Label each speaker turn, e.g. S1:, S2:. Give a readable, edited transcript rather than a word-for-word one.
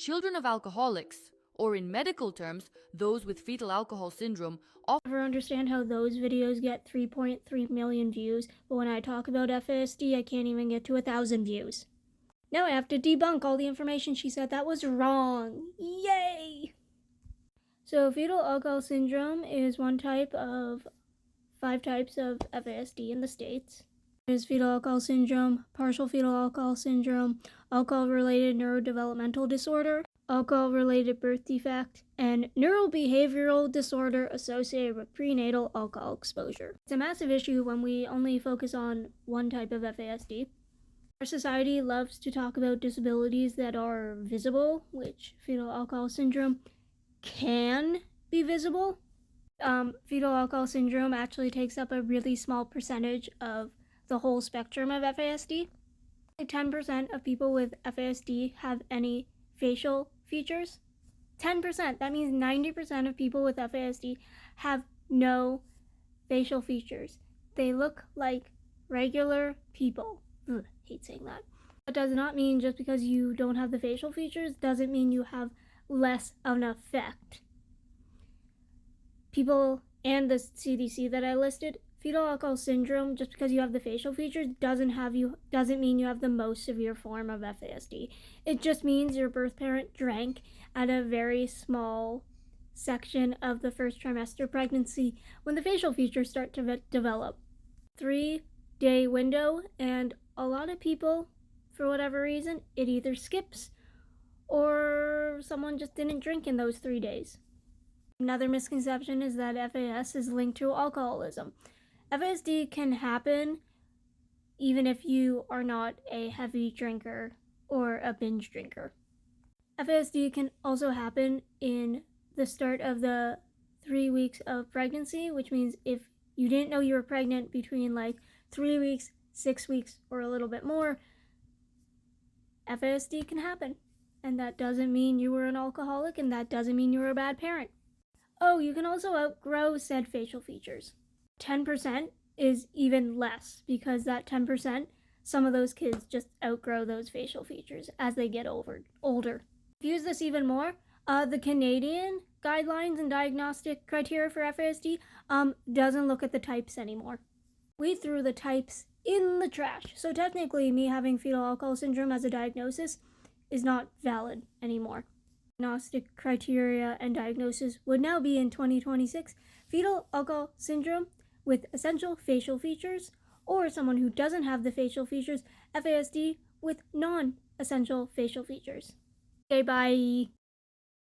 S1: Children of alcoholics, or in medical terms, those with fetal alcohol syndrome, often
S2: never understand how those videos get 3.3 million views, but when I talk about FASD, I can't even get to 1,000 views. Now I have to debunk all the information she said that was wrong. Yay! So fetal alcohol syndrome is one type of 5 types of FASD in the States. There's fetal alcohol syndrome, partial fetal alcohol syndrome, alcohol-related neurodevelopmental disorder, alcohol-related birth defect, and neurobehavioral disorder associated with prenatal alcohol exposure. It's a massive issue when we only focus on one type of FASD. Our society loves to talk about disabilities that are visible, which fetal alcohol syndrome can be visible. Fetal alcohol syndrome actually takes up a really small percentage of the whole spectrum of FASD. 10% of people with FASD have any facial features. 10%, that means 90% of people with FASD have no facial features. They look like regular people. Ugh, hate saying that. That does not mean just because you don't have the facial features doesn't mean you have less of an effect. People and the CDC that I listed, fetal alcohol syndrome, just because you have the facial features doesn't mean you have the most severe form of FASD. It just means your birth parent drank at a very small section of the first trimester pregnancy when the facial features start to develop. 3-day window, and a lot of people, for whatever reason, it either skips or someone just didn't drink in those 3 days. Another misconception is that FAS is linked to alcoholism. FASD can happen even if you are not a heavy drinker or a binge drinker. FASD can also happen in the start of the 3 weeks of pregnancy, which means if you didn't know you were pregnant between like 3 weeks, 6 weeks, or a little bit more, FASD can happen. And that doesn't mean you were an alcoholic, and that doesn't mean you were a bad parent. Oh, you can also outgrow said facial features. 10% is even less, because that 10%, some of those kids just outgrow those facial features as they get older. Use this even more, the Canadian guidelines and diagnostic criteria for FASD doesn't look at the types anymore. We threw the types in the trash. So technically, me having fetal alcohol syndrome as a diagnosis is not valid anymore. Diagnostic criteria and diagnosis would now be in 2026 fetal alcohol syndrome with essential facial features, or someone who doesn't have the facial features, FASD with non-essential facial features. Okay, bye.